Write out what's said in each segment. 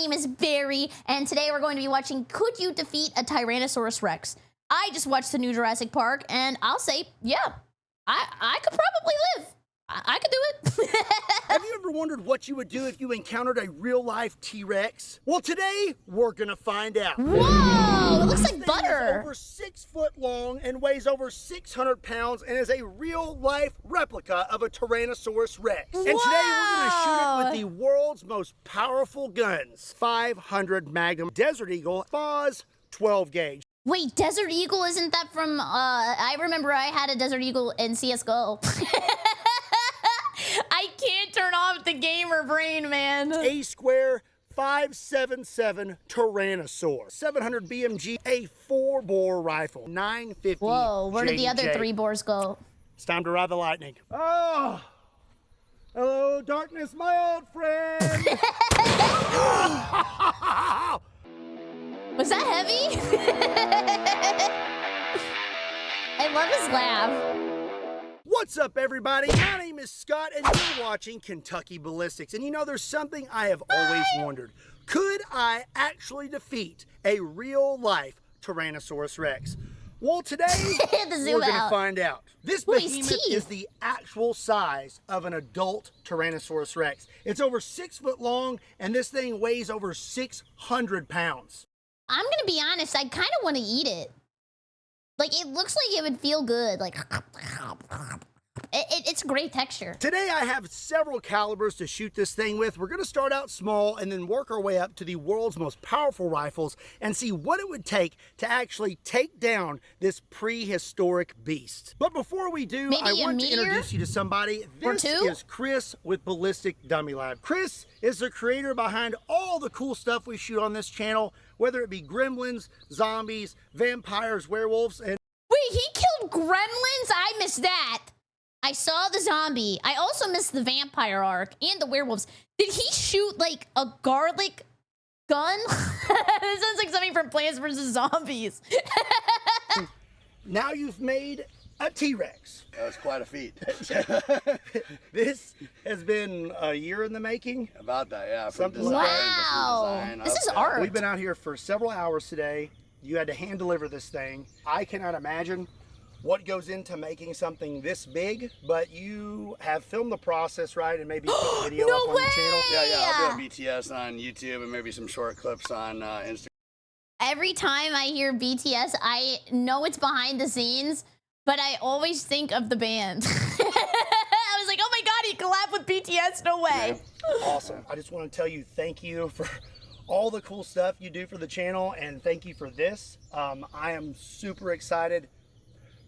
name is Barry, and today we're going to be watching Could You Defeat a Tyrannosaurus Rex? I just watched the new Jurassic Park, and I'll say, yeah, I could probably live. I could do it. Have you ever wondered what you would do if you encountered a real-life T-Rex? Well, today, we're gonna find out. Whoa, it looks like This thing butter. is over 6 foot long and weighs over 600 pounds and is a real-life replica of a Tyrannosaurus Rex. And today, we're gonna shoot it with the world's most powerful guns. 500 Magnum Desert Eagle FAS 12 gauge. Wait, Desert Eagle, isn't that from, I remember I had a Desert Eagle in CSGO. I can't turn off the gamer brain, man. A square 577 Tyrannosaurus, 700 BMG, a 4-bore rifle, 950. Whoa, where did the other JJ. 3 bores go? It's time to ride the lightning. Oh, hello, darkness, my old friend. Was that heavy? I love his laugh. What's up, everybody? My name is Scott, and you're watching Kentucky Ballistics. And you know, there's something I have always wondered. Could I actually defeat a real-life Tyrannosaurus Rex? Well, today, we're going to find out. This behemoth is the actual size of an adult Tyrannosaurus Rex. It's over 6 foot long, and this thing weighs over 600 pounds. I'm going to be honest, I kind of want to eat it. Like, it looks like it would feel good. Like, it's great texture. Today I have several calibers to shoot this thing with. We're going to start out small and then work our way up to the world's most powerful rifles and see what it would take to actually take down this prehistoric beast. But before we do, I want to introduce you to somebody. This is Chris with Ballistic Dummy Lab. Chris is the creator behind all the cool stuff we shoot on this channel, whether it be gremlins, zombies, vampires, werewolves, and... Wait, he killed gremlins? I missed that. I saw the zombie. I also missed the vampire arc and the werewolves. Did he shoot like a garlic gun? This sounds like something from Plants vs. Zombies. Now you've made a T-Rex. That was quite a feat. This has been a year in the making. About that, yeah. Something wow. This is art. We've been out here for several hours today. You had to hand deliver this thing. I cannot imagine what goes into making something this big, but you have filmed the process, right? And maybe put a video up on the channel. Yeah, I'll do a BTS on YouTube and maybe some short clips on Instagram. Every time I hear BTS, I know it's behind the scenes, but I always think of the band. I was like, oh my God, he collabed with BTS, no way. Yeah. Awesome. I just want to tell you thank you for all the cool stuff you do for the channel, and thank you for this. I am super excited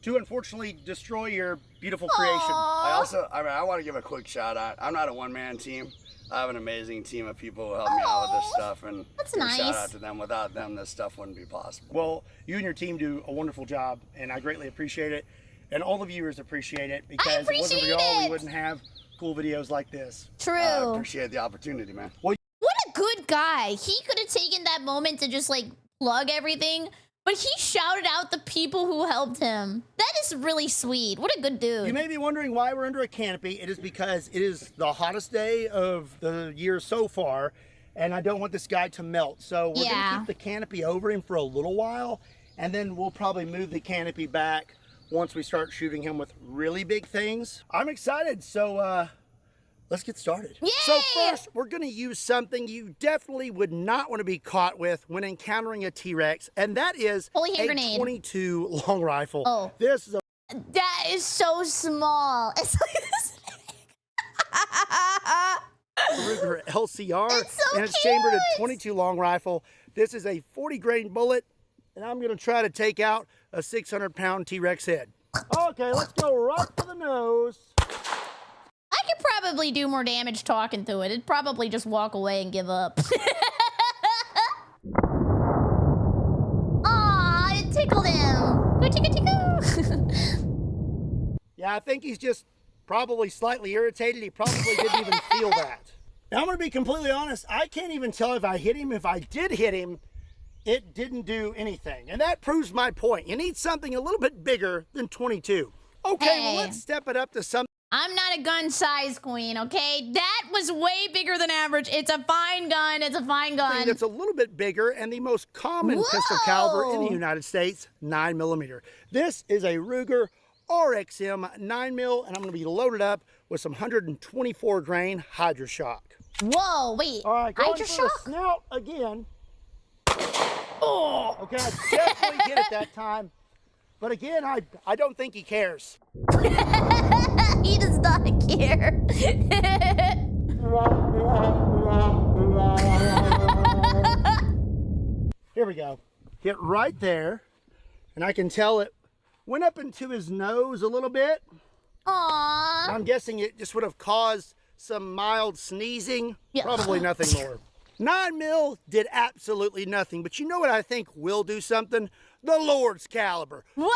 to unfortunately destroy your beautiful creation. I want to give a quick shout out. I'm not a one-man team. I have an amazing team of people who help me out with this stuff, and that's nice. Shout out to them. Without them, this stuff wouldn't be possible. Well, you and your team do a wonderful job, and I greatly appreciate it. And all the viewers appreciate it, because if it wasn't for y'all, we wouldn't have cool videos like this. True. I appreciate the opportunity, man. Well, what a good guy. He could have taken that moment to just like plug everything, but he shouted out the people who helped him. That is really sweet. What a good dude. You may be wondering why we're under a canopy. It is because it is the hottest day of the year so far, and I don't want this guy to melt. So we're gonna keep the canopy over him for a little while, and then we'll probably move the canopy back once we start shooting him with really big things. I'm excited, so let's get started. Yay! So first, we're gonna use something you definitely would not want to be caught with when encountering a T-Rex, and that is a 22 long rifle. Oh. This is a... That is so small. It's like this Ruger LCR, it's so and it's chambered at 22 long rifle. This is a 40 grain bullet, and I'm gonna try to take out a 600-pound T-Rex head. Okay, let's go right for the nose. I could probably do more damage talking to it. It'd probably just walk away and give up. Aw, it tickled him. Yeah, I think he's just probably slightly irritated. He probably didn't even feel that. Now, I'm gonna be completely honest. I can't even tell if I hit him. If I did hit him, it didn't do anything. And that proves my point. You need something a little bit bigger than 22. Okay, well, let's step it up to something. I'm not a gun size queen, okay? That was way bigger than average. It's a fine gun. It's a fine gun. It's a little bit bigger and the most common pistol caliber in the United States, 9mm. This is a Ruger RXM 9mm, and I'm going to be loaded up with some 124 grain Hydra-Shock. Whoa, wait. All right, going for Hydra-Shock? the snout again. Oh. Okay, I definitely hit it that time. But again, I don't think he cares. He does not care. Here we go. Hit right there. And I can tell it went up into his nose a little bit. Aww. I'm guessing it just would have caused some mild sneezing. Yeah. Probably nothing more. 9mm did absolutely nothing. But you know what I think will do something? The Lord's caliber. Wow.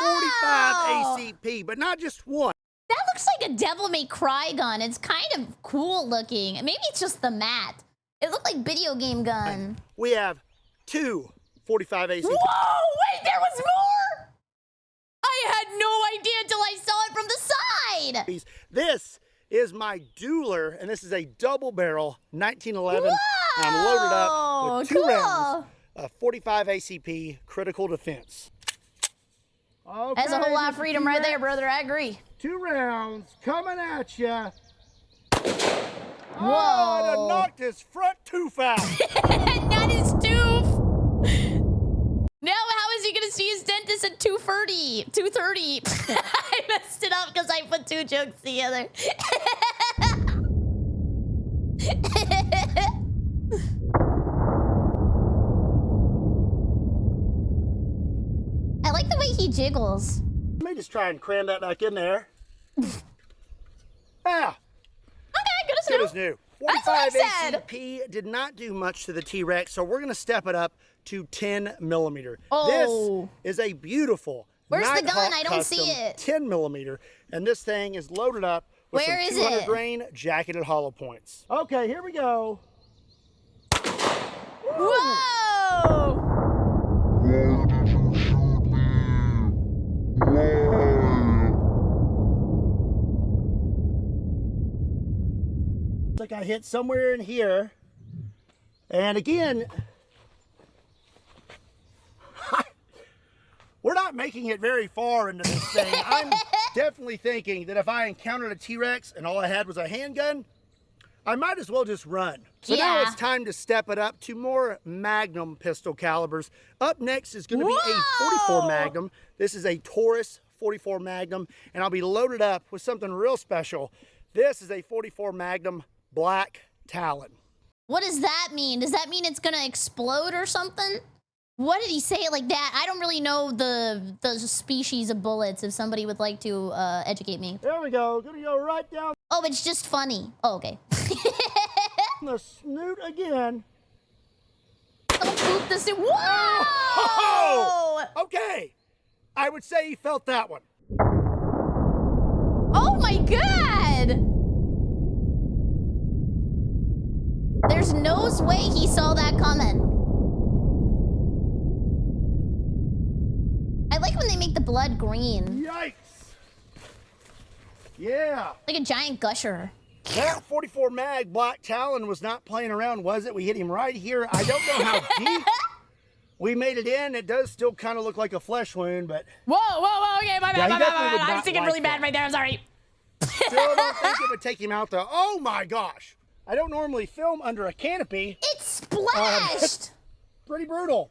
45 ACP, but not just one. That looks like a Devil May Cry gun. It's kind of cool looking. Maybe it's just the mat. It looked like video game gun. We have two 45 ACP. Whoa, wait, there was more? I had no idea until I saw it from the side. This is my dueler, and this is a double barrel 1911. Whoa, and I'm loaded up with two cool. rounds of 45 ACP critical defense. Okay, That's a whole lot of freedom right there, brother. I agree. 2 rounds coming at you. Whoa. Oh, it knocked his front tooth out. Not his tooth. Now, how is he going to see his dentist at 2:30? 2:30. I messed it up because I put 2 jokes together. I like the way he jiggles. Let me just try and cram that back in there. Ah, Okay, good as good new. as new. That's what I 45 said. ACP did not do much to the T-Rex, so we're going to step it up to 10mm. Oh. This is a beautiful Where's the gun? Nighthawk I don't see custom it. 10mm, and this thing is loaded up with Where some is 200 it? grain jacketed hollow points. Okay, here we go. Whoa! Looks like I hit somewhere in here. And again, we're not making it very far into this thing. I'm definitely thinking that if I encountered a T-Rex and all I had was a handgun, I might as well just run. So now Yeah. it's time to step it up to more Magnum pistol calibers. Up next is going to be a 44 Magnum. This is a Taurus 44 Magnum, and I'll be loaded up with something real special. This is a 44 Magnum Black Talon. What does that mean? Does that mean it's gonna explode or something? What did he say it like that? I don't really know the species of bullets. If somebody would like to educate me. There we go. Gonna go right down Oh, it's just funny. Oh, okay. the snoot again. Don't poop this in. Whoa! Oh! Okay. I would say he felt that one. Oh my god! There's no way he saw that coming. I like when they make the blood green. Yikes. Yeah. Like a giant gusher. That 44 mag Black Talon was not playing around, was it? We hit him right here. I don't know how deep we made it in. It does still kind of look like a flesh wound, but Whoa, okay, my Yeah, he definitely would I was not thinking like really bad that. right there, I'm sorry. still don't think it would take him out though. Oh my gosh. I don't normally film under a canopy. It splashed! Pretty brutal.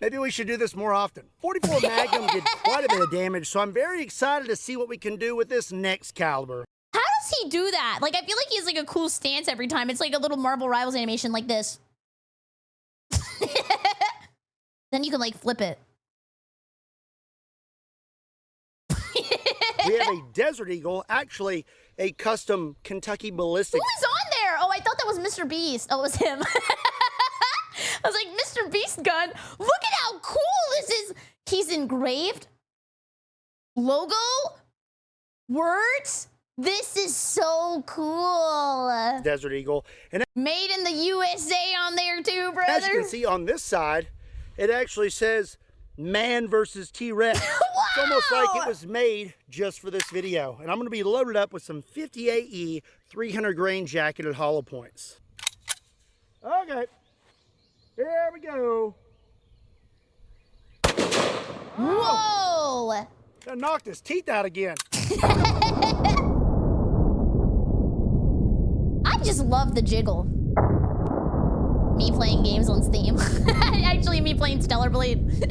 Maybe we should do this more often. 44 Magnum did quite a bit of damage, so I'm very excited to see what we can do with this next caliber. How does he do that? Like, I feel like he has like a cool stance every time. It's like a little Marvel Rivals animation like this. Then you can like flip it. We have a Desert Eagle, actually a custom Kentucky Ballistics. Who is on there? Oh, I thought that was Mr. Beast. Oh, it was him. I was like, Mr. Beast gun. Look at how cool this is. He's engraved. Logo. Words. This is so cool. Desert Eagle. And Made in the USA on there too, brother. as you can see on this side, it actually says man versus T-Rex. What? It's almost like it was made just for this video. And I'm going to be loaded up with some 58E 300 grain jacketed hollow points. Okay, here we go. Whoa! That knocked his teeth out again. I just love the jiggle. Me playing games on Steam. Actually, me playing Stellar Blade.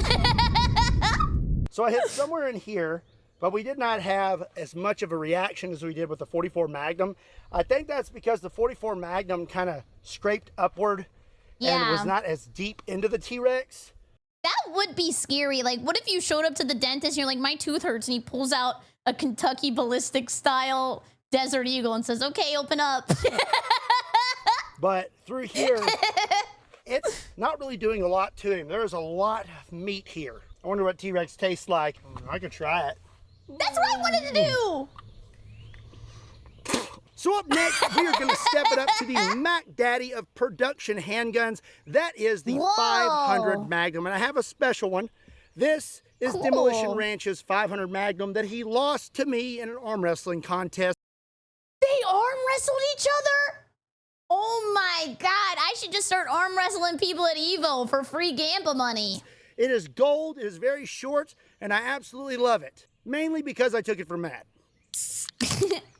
So I hit somewhere in here, but we did not have as much of a reaction as we did with the 44 Magnum. I think that's because the 44 Magnum kind of scraped upward and was not as deep into the T-Rex. That would be scary. Like, what if you showed up to the dentist and you're like, my tooth hurts, and he pulls out a Kentucky Ballistics style Desert Eagle and says, okay, open up. But through here, it's not really doing a lot to him. There's a lot of meat here. I wonder what T-Rex tastes like. I could try it. That's what I wanted to do. So up next, we are going to step it up to the Mac Daddy of production handguns. That is the 500 Magnum, and I have a special one. This is Demolition Ranch's 500 Magnum that he lost to me in an arm wrestling contest. They arm wrestled each other? Oh my God, I should just start arm wrestling people at Evo for free Gampa money. It is gold, it is very short, and I absolutely love it. Mainly because I took it from Matt.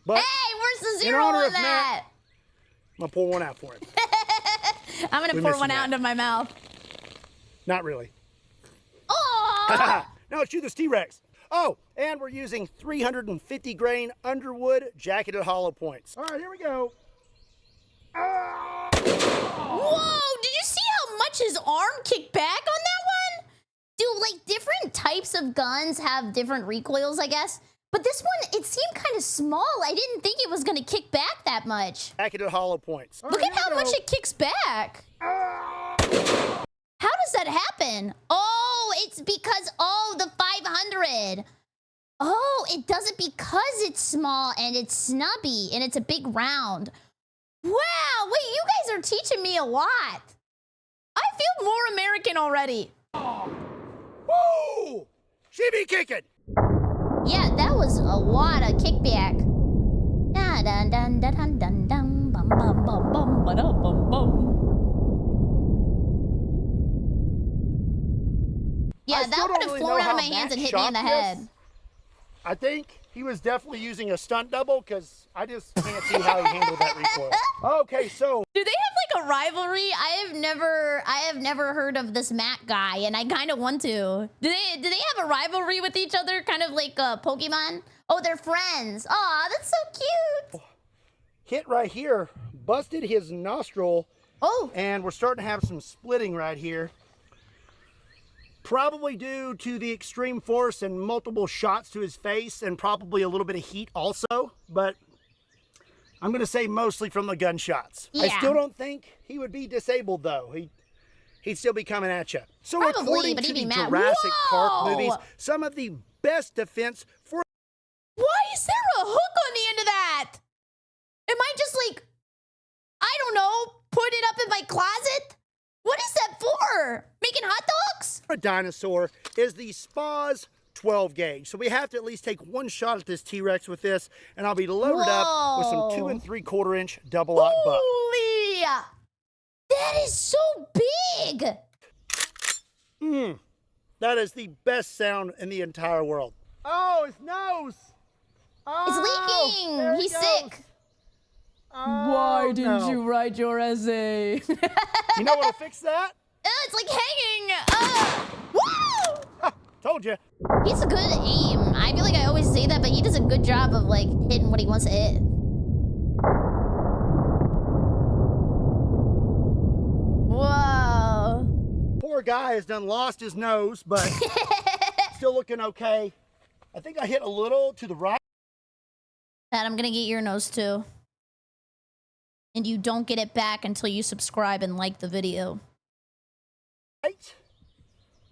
But hey, where's the zero on that? I'm gonna pour one out for him. I'm gonna pour one out into my mouth. Not really. Oh! Now let's shoot this T-Rex. Oh, and we're using 350 grain Underwood jacketed hollow points. All right, here we go. Whoa, did you see how much his arm kicked back on that one? Dude, like, different types of guns have different recoils, I guess. But this one, it seemed kind of small. I didn't think it was going to kick back that much. Jacketed hollow points. Look at how much it kicks back. How does that happen? Oh, it's because, the 500. Oh, it does it because it's small and it's snubby and it's a big round. Wow, wait, you guys are teaching me a lot. I feel more American already. Woo! She be kicking. Yeah, that was a lot of kickback. Dun dun dun dun dun dun bum bum bum bum ba bum bum. Yeah, that would have flown out of my hands and hit me in the head. I think he was definitely using a stunt double because I just can't see how he handled that recoil. Okay, so do they have like a rivalry? I have never heard of this Matt guy, and I kind of want to. Do they have a rivalry with each other, kind of like Pokemon? Oh, they're friends. Aw, that's so cute. Hit right here, busted his nostril. Oh. And we're starting to have some splitting right here. Probably due to the extreme force and multiple shots to his face and probably a little bit of heat also, but I'm going to say mostly from the gunshots. Yeah. I still don't think he would be disabled though. He'd still be coming at you. So probably, according to the Jurassic Park movies, some of the best defense for... Why is there a hook on the end of that? Am I just like, I don't know, put it up in my closet? What is that for? Making hot dogs? A dinosaur is the Spa's 12 gauge. So we have to at least take one shot at this T-Rex with this, and I'll be loaded up with some 2 3/4 inch double-aught buck. Holy! That is so big! That is the best sound in the entire world. Oh, his nose! Oh, it's leaking! He's sick. Why didn't you write your essay? You know what'll fix that? It's like hanging. Woo! Told you. He's a good aim. I feel like I always say that, but he does a good job of like hitting what he wants to hit. Whoa. Poor guy has done lost his nose, but still looking okay. I think I hit a little to the right. Dad, I'm gonna get your nose too. And you don't get it back until you subscribe and like the video. Right.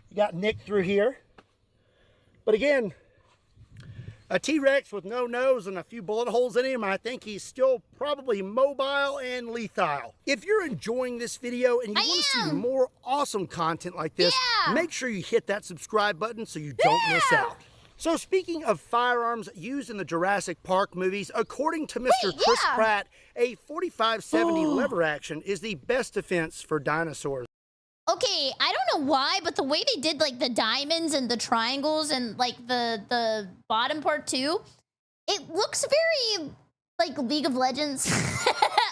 You got nicked through here. But again, a T-Rex with no nose and a few bullet holes in him, I think he's still probably mobile and lethal. If you're enjoying this video and you want to see more awesome content like this, make sure you hit that subscribe button so you don't miss out. So speaking of firearms used in the Jurassic Park movies, according to Mr. Chris yeah. Pratt, a 45-70 lever action is the best defense for dinosaurs. Okay, I don't know why, but the way they did like the diamonds and the triangles and like the bottom part too, it looks very like League of Legends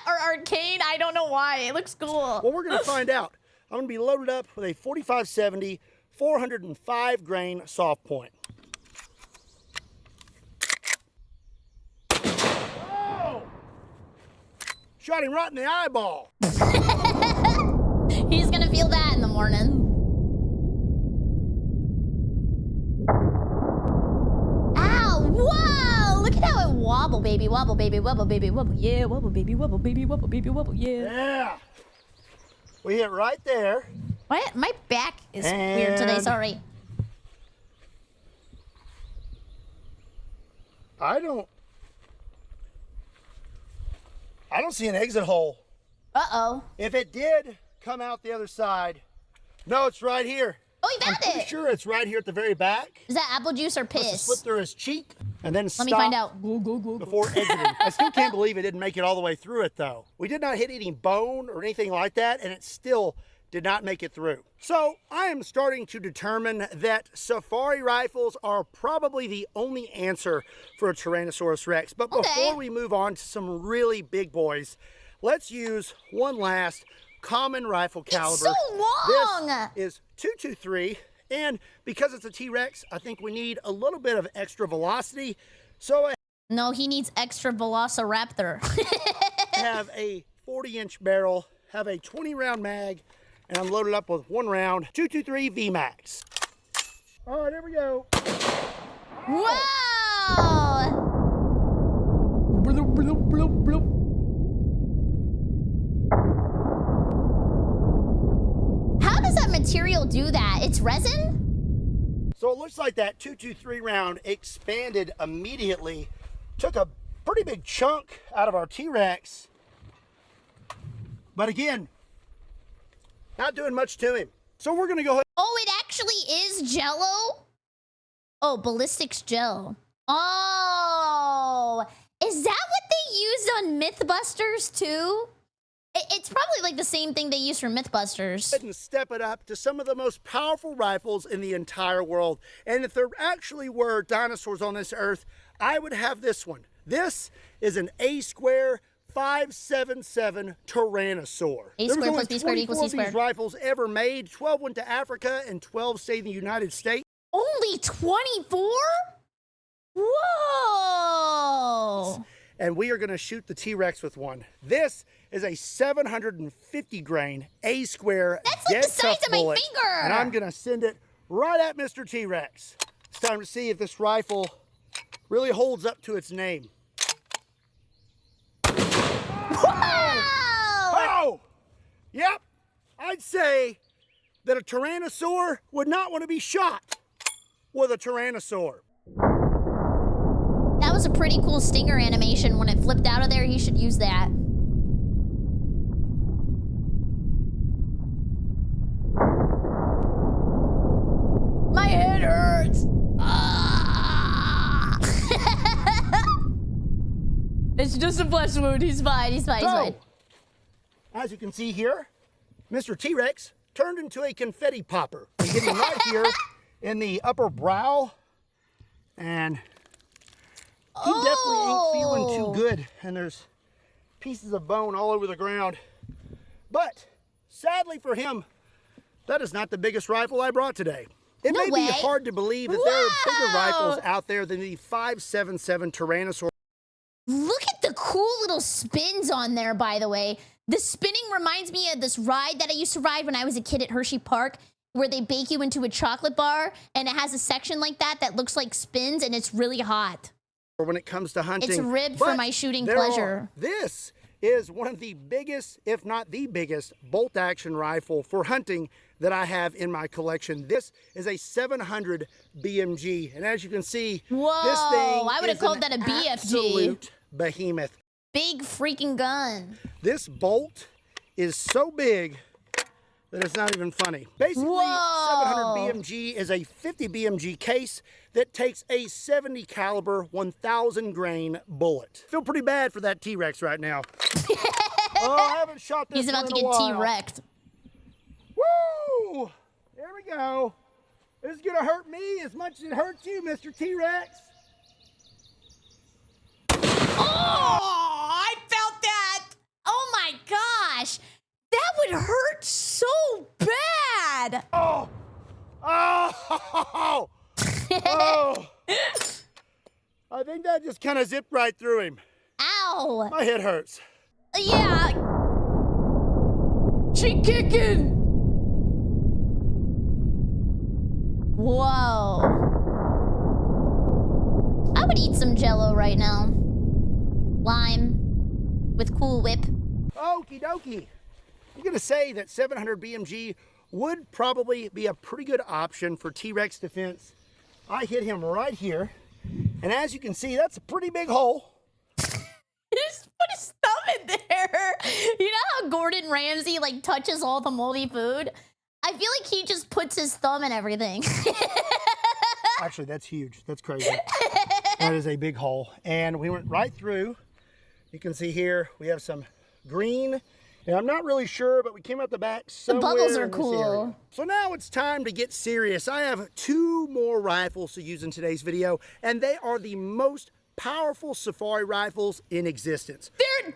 or Arcane. I don't know why. It looks cool. Well, we're going to find out. I'm going to be loaded up with a 45-70 405 grain soft point. Oh! Shot him right in the eyeball. He's gonna feel that in the morning. Ow! Whoa! Look at how it wobble, baby, wobble, baby, wobble, baby, wobble, yeah, wobble, baby, wobble, baby, wobble, baby, wobble, yeah. Yeah. We hit right there. What? My back is weird today. Sorry. I don't see an exit hole. Uh-oh. If it did come out the other side, no, it's right here. Oh, you found I'm pretty it. sure it's right here at the very back. Is that apple juice or Must have piss? slipped through his cheek and then Let me find out. Go, go, go, go. before exiting. I still can't believe it didn't make it all the way through it though. We did not hit any bone or anything like that, and it still did not make it through. So I am starting to determine that safari rifles are probably the only answer for a Tyrannosaurus Rex. But before we move on to some really big boys, let's use one last common rifle caliber. It's so long. This is 223, and because it's a T-Rex, I think we need a little bit of extra velocity. So I No, he needs extra Velociraptor. have a 40-inch barrel, have a 20-round mag, and I'm loaded up with one round 223 VMAX. All right, here we go. Whoa! Bloop, bloop, bloop, bloop. How does that material do that? It's resin? So it looks like that 223 round expanded immediately, took a pretty big chunk out of our T-Rex. But again, not doing much to him. So we're gonna go ahead. Oh, it actually is Jello? Oh, Ballistics gel. Oh, is that what they used on Mythbusters too? It's probably like the same thing they use for Mythbusters. And step it up to some of the most powerful rifles in the entire world. And if there actually were dinosaurs on this earth, I would have this one. This is an A-square 577 Tyrannosaur. A squared plus B squared equals C There was only 24 of squared. these rifles ever made. 12 went to Africa and 12 stayed in the United States. Only 24? Whoa! And we are going to shoot the T-Rex with one. This is a 750 grain A-square That's like dead the size tough of my bullet, finger. and I'm going to send it right at Mr. T-Rex. It's time to see if this rifle really holds up to its name. Wow! Oh! Yep, I'd say that a Tyrannosaur would not want to be shot with a Tyrannosaur. That was a pretty cool stinger animation when it flipped out of there. You should use that. My head hurts. Ah! It's just a flesh wound. He's fine. He's fine. He's fine. As you can see here, Mr. T-Rex turned into a confetti popper. We hit him right here in the upper brow, and he definitely ain't feeling too good, and there's pieces of bone all over the ground. But sadly for him, that is not the biggest rifle I brought today. It may be hard to believe that there are bigger rifles out there than the 577 Tyrannosaurus. Look at the cool little spins on there, by the way. The spinning reminds me of this ride that I used to ride when I was a kid at Hershey Park, where they bake you into a chocolate bar, and it has a section like that that looks like spins, and it's really hot. When it comes to hunting. It's ribbed for my shooting pleasure. This is one of the biggest, if not the biggest, bolt-action rifle for hunting that I have in my collection. This is a 700 BMG, and as you can see, Whoa, this thing I would have is called an that a BFG. absolute behemoth. Big freaking gun. This bolt is so big that it's not even funny. Basically, Whoa. 700 BMG is a 50 BMG case that takes a 70 caliber 1,000 grain bullet. Feel pretty bad for that T-Rex right now. Oh, I haven't shot this He's about to one in a get while. T-Rexed. Woo! There we go. This is gonna hurt me as much as it hurts you, Mr. T-Rex. Oh, I felt that. Oh my gosh. That would hurt so bad. Oh! Oh! Oh! I think that just kind of zipped right through him. Ow. My head hurts. Yeah. She kicking. Whoa. I would eat some Jell-O right now. Lime with Cool Whip. Okie dokie. I'm gonna say that 700 BMG would probably be a pretty good option for T-Rex defense. I hit him right here, and as you can see, that's a pretty big hole. Just put his thumb in there. You know how Gordon Ramsay like touches all the moldy food? I feel like he just puts his thumb in everything. Actually, that's huge. That's crazy. That is a big hole. And we went right through. You can see here, we have some green. And I'm not really sure, but we came out the back somewhere. The bubbles are in this cool. area. So now it's time to get serious. I have 2 more rifles to use in today's video, and they are the most powerful safari rifles in existence.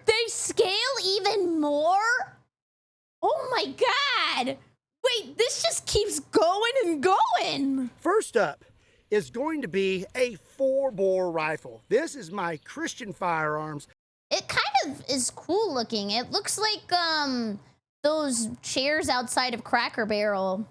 They scale even more? Oh my god! Wait, this just keeps going and going! First up is going to be a 4-bore rifle. This is my Christian Firearms. It kind of is cool looking. It looks like those chairs outside of Cracker Barrel.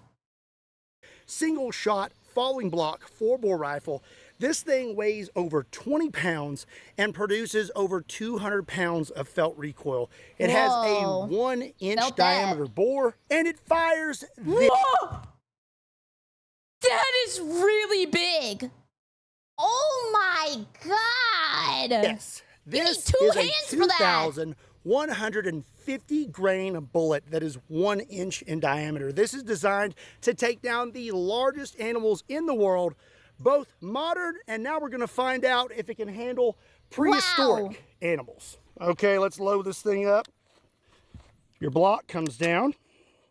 Single shot falling block 4-bore rifle. This thing weighs over 20 pounds and produces over 200 pounds of felt recoil. It has a 1-inch Felt that. diameter bore, and it fires this. Whoa! That is really big. Oh my god! Yes, this two is a hands for that. 2,150 grain bullet that is 1 inch in diameter. This is designed to take down the largest animals in the world, both modern, and now we're gonna find out if it can handle prehistoric animals. Okay, let's load this thing up. Your block comes down.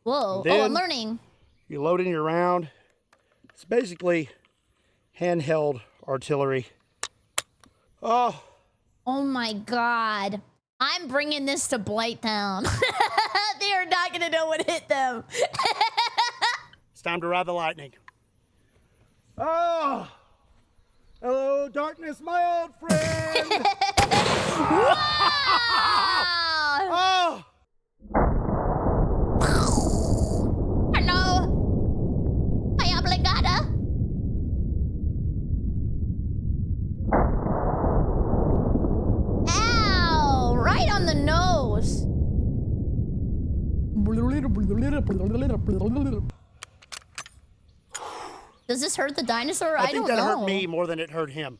Whoa, Then oh, I'm learning. You load in your round. It's basically handheld artillery. Oh. Oh my god. I'm bringing this to Blighttown. They are not gonna know what hit them. It's time to ride the lightning. Oh! Hello, darkness, my old friend! Wow! Oh! Hello. Hi, obligada. Ow! Right on the nose. Does this hurt the dinosaur? I don't think that know. hurt me more than it hurt him.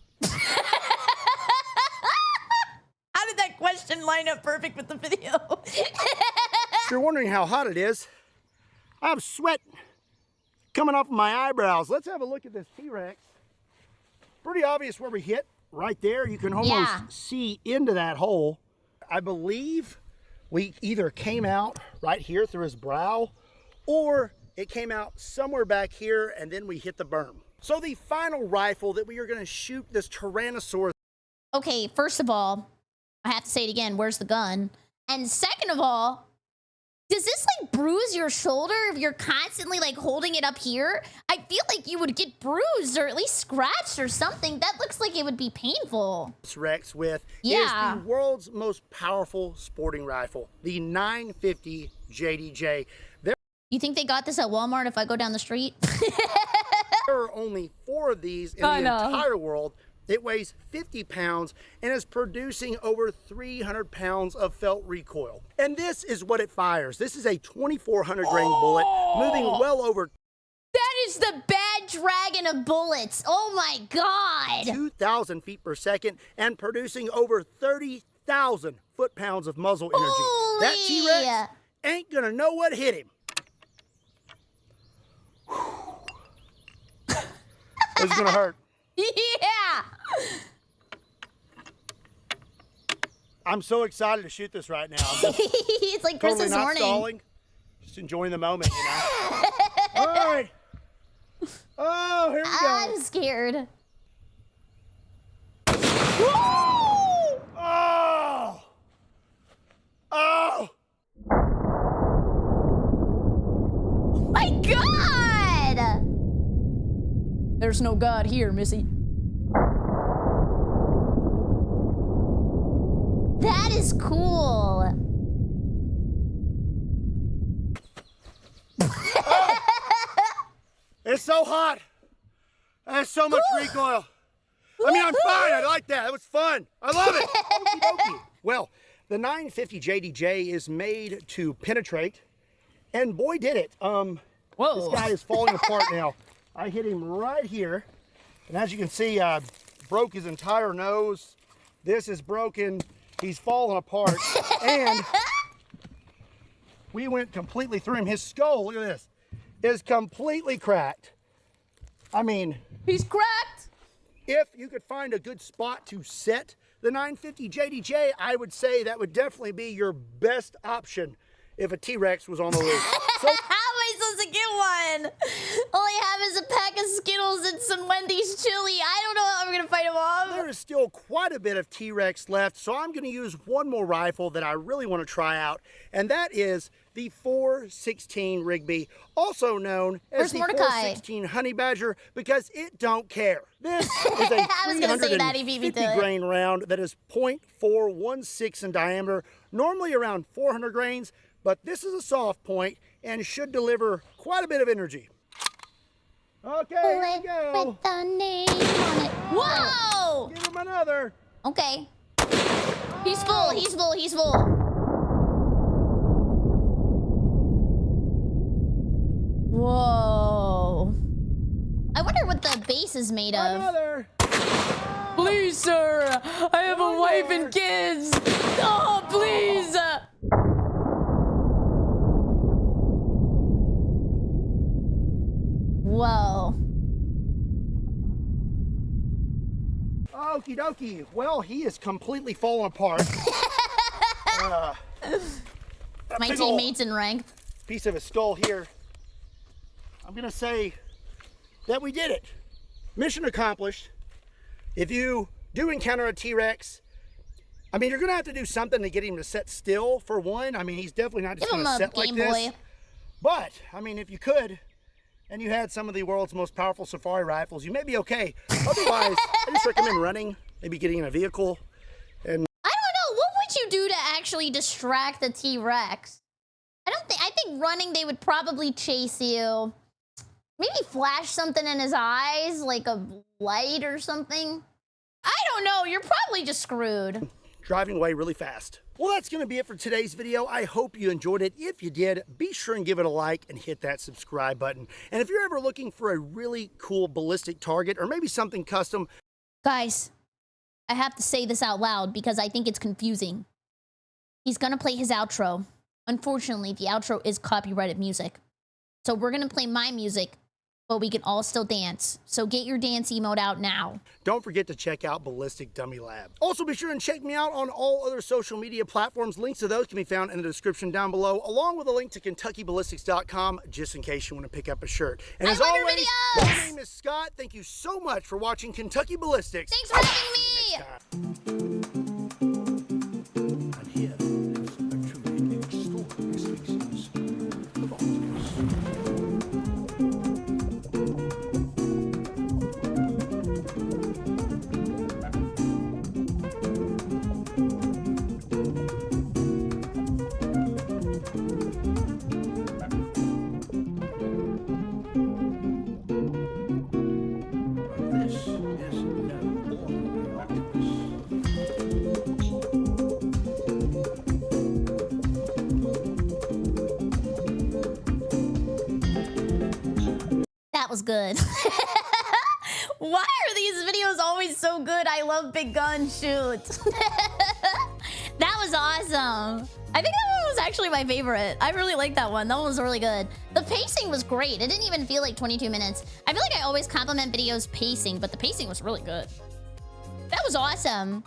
How did that question line up perfect with the video? If you're wondering how hot it is, I'm sweating coming off of my eyebrows. Let's have a look at this T-Rex. Pretty obvious where we hit. Right there, you can almost see into that hole. I believe we either came out right here through his brow, or it came out somewhere back here and then we hit the berm. So the final rifle that we are gonna shoot this Tyrannosaurus. Okay, first of all, I have to say it again, where's the gun? And second of all, does this like bruise your shoulder if you're constantly like holding it up here? I feel like you would get bruised or at least scratched or something. That looks like it would be painful. Rex with is the world's most powerful sporting rifle, the 950 JDJ. You think they got this at Walmart if I go down the street? There are only 4 of these in the entire world. It weighs 50 pounds and is producing over 300 pounds of felt recoil. And this is what it fires. This is a 2,400 grain bullet, moving well over. That is the bad dragon of bullets. Oh my God. 2,000 feet per second and producing over 30,000 foot-pounds of muzzle energy. Holy. That T-Rex ain't gonna know what hit him. This is gonna hurt. Yeah. I'm so excited to shoot this right now. I'm just It's like totally Christmas not morning. stalling. Just enjoying the moment, you know. All right. Oh, here we go. I'm scared. Oh! Oh! My God! There's no God here, Missy. That is cool. Oh! It's so hot. There's so much recoil. I mean, I'm fine. I like that. It was fun. I love it. Okie dokie. Well, the 950 JDJ is made to penetrate, and boy, did it. Whoa. This guy is falling apart now. I hit him right here, and as you can see, I broke his entire nose. This is broken. He's falling apart, and we went completely through him. His skull, look at this, is completely cracked. I mean, He's cracked. if you could find a good spot to set the 950 JDJ, I would say that would definitely be your best option if a T-Rex was on the loose. So, How am I supposed to get one? All I have is a pack of Skittles and some Wendy's chili. I don't know how I'm gonna fight him off. there is still quite a bit of T-Rex left, so I'm going to use one more rifle that I really want to try out, and that is the 416 Rigby, also known as Where's the Mordecai? 416 Honey Badger, because it don't care. This is a I was gonna say that, he beat me to 350 it. grain round that is .416 in diameter, normally around 400 grains, but this is a soft point and should deliver quite a bit of energy. Okay, here we go. With the name on it. Whoa! Give him another. Okay. He's full, he's full, he's full. Whoa. I wonder what the base is made of. Another. Please, sir. I have a wife and kids. Oh, please. Whoa. Okie dokie. Well, he is completely fallen apart. My big ol' teammates in rank. piece of his skull here. I'm gonna say that we did it. Mission accomplished. If you do encounter a T-Rex, I mean, you're gonna have to do something to get him to sit still, for one. I mean, he's definitely not just Give him gonna a sit like Game this. Boy. But, I mean, if you could, and you had some of the world's most powerful safari rifles, you may be okay. Otherwise, I just recommend running, maybe getting in a vehicle. I don't know. What would you do to actually distract the T-Rex? I think running, they would probably chase you. Maybe flash something in his eyes, like a light or something. I don't know. You're probably just screwed. Driving away really fast. Well, that's going to be it for today's video. I hope you enjoyed it. If you did, be sure and give it a like and hit that subscribe button. And if you're ever looking for a really cool ballistic target or maybe something custom, Guys, I have to say this out loud because I think it's confusing. He's gonna play his outro. Unfortunately, the outro is copyrighted music. So we're gonna play my music, but we can all still dance. So get your dance emote out now. don't forget to check out Ballistic Dummy Lab. Also, be sure and check me out on all other social media platforms. Links to those can be found in the description down below, along with a link to KentuckyBallistics.com, just in case you want to pick up a shirt. And as I love your always, videos! my name is Scott. Thank you so much for watching Kentucky Ballistics. Thanks for having me! See you next time. And here lives a truly extraordinary species of octopus. This is no ordinary octopus. That was good. Why are these videos always so good? I love big gun shoots. That was awesome. I think that one was actually my favorite. I really like that one. That one was really good. The pacing was great. It didn't even feel like 22 minutes. I feel like I always compliment videos pacing, but the pacing was really good. That was awesome.